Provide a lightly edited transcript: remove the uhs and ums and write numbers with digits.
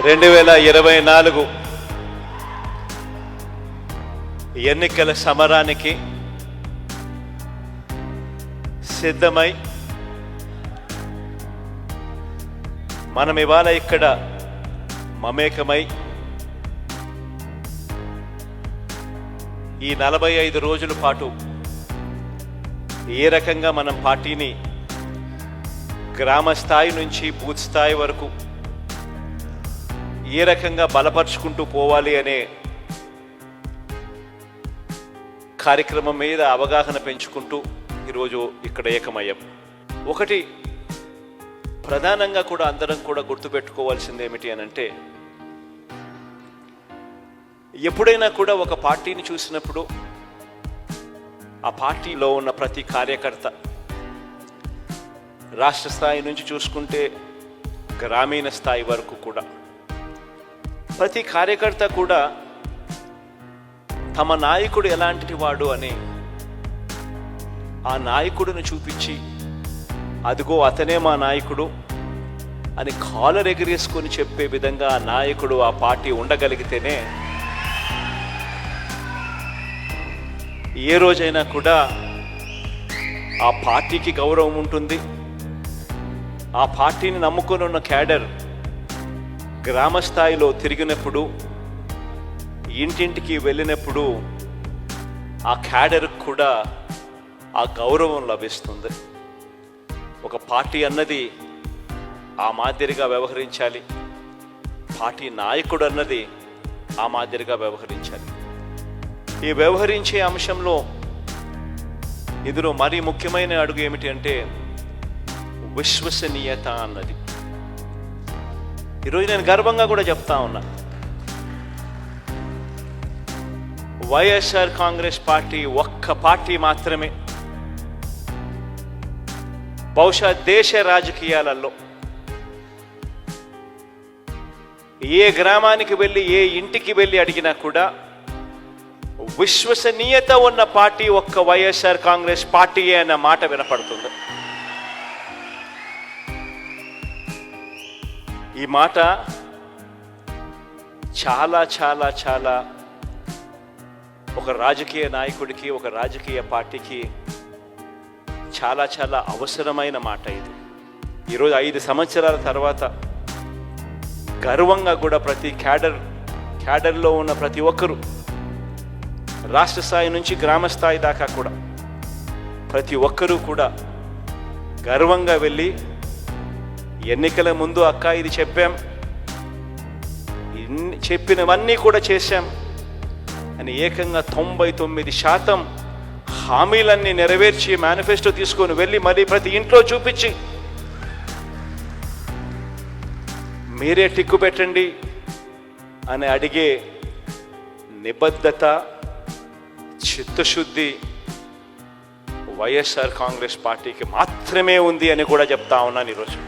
2024 ఎన్నికల సమరానికి సిద్ధమై మనం ఇవాళ ఇక్కడ మమేకమై ఈ 45 రోజుల పాటు ఏ రకంగా మనం పార్టీని గ్రామ స్థాయి నుంచి బూత్ స్థాయి వరకు ఏ రకంగా బలపరుచుకుంటూ పోవాలి అనే కార్యక్రమం మీద అవగాహన పెంచుకుంటూ ఈరోజు ఇక్కడ ఏకమయ్యాం. ఒకటి ప్రధానంగా కూడా అందరం కూడా గుర్తుపెట్టుకోవాల్సింది ఏమిటి అని అంటే, ఎప్పుడైనా కూడా ఒక పార్టీని చూసినప్పుడు ఆ పార్టీలో ఉన్న ప్రతి కార్యకర్త, రాష్ట్ర స్థాయి నుంచి చూసుకుంటే గ్రామీణ స్థాయి వరకు కూడా ప్రతి కార్యకర్త కూడా తమ నాయకుడు ఎలాంటి వాడు అని ఆ నాయకుడిని చూపించి, అదిగో అతనే మా నాయకుడు అని కాలర్ ఎగిరేసుకొని చెప్పే విధంగా ఆ నాయకుడు ఆ పార్టీ ఉండగలిగితేనే ఏ రోజైనా కూడా ఆ పార్టీకి గౌరవం ఉంటుంది. ఆ పార్టీని నమ్ముకొని ఉన్న క్యాడర్ గ్రామ స్థాయిలో తిరిగినప్పుడు, ఇంటింటికి వెళ్ళినప్పుడు ఆ క్యాడర్కి కూడా ఆ గౌరవం లభిస్తుంది. ఒక పార్టీ అన్నది ఆ మాదిరిగా వ్యవహరించాలి, పార్టీ నాయకుడు అన్నది ఆ మాదిరిగా వ్యవహరించాలి. ఈ వ్యవహరించే అంశంలో ఇందులో మరీ ముఖ్యమైన అడుగు ఏమిటి అంటే విశ్వసనీయత అన్నది. ఈరోజు నేను గర్వంగా కూడా చెప్తా ఉన్నా, వైఎస్ఆర్ కాంగ్రెస్ పార్టీ ఒక్క పార్టీ మాత్రమే బహుశా దేశ రాజకీయాలలో ఏ గ్రామానికి వెళ్ళి ఏ ఇంటికి వెళ్ళి అడిగినా కూడా విశ్వసనీయత ఉన్న పార్టీ ఒక్క వైఎస్ఆర్ కాంగ్రెస్ పార్టీయే అన్న మాట వినపడుతుంది. ఈ మాట చాలా చాలా చాలా ఒక రాజకీయ నాయకుడికి, ఒక రాజకీయ పార్టీకి చాలా చాలా అవసరమైన మాట ఇది. ఈరోజు 5 సంవత్సరాల తర్వాత గర్వంగా కూడా ప్రతి క్యాడర్లో ఉన్న ప్రతి ఒక్కరూ, రాష్ట్ర స్థాయి నుంచి గ్రామ స్థాయి దాకా కూడా ప్రతి ఒక్కరూ కూడా గర్వంగా వెళ్ళి ఎన్నికల ముందు అక్క ఇది చెప్పాం, చెప్పినవన్నీ కూడా చేశాం అని ఏకంగా 99% హామీలన్నీ నెరవేర్చి మేనిఫెస్టో తీసుకొని వెళ్ళి మళ్ళీ ప్రతి ఇంట్లో చూపించి మీరే టిక్కు పెట్టండి అని అడిగే నిబద్ధత, చిత్తశుద్ధి వైఎస్ఆర్ కాంగ్రెస్ పార్టీకి మాత్రమే ఉంది అని కూడా చెప్తా ఉన్నాను ఈరోజు.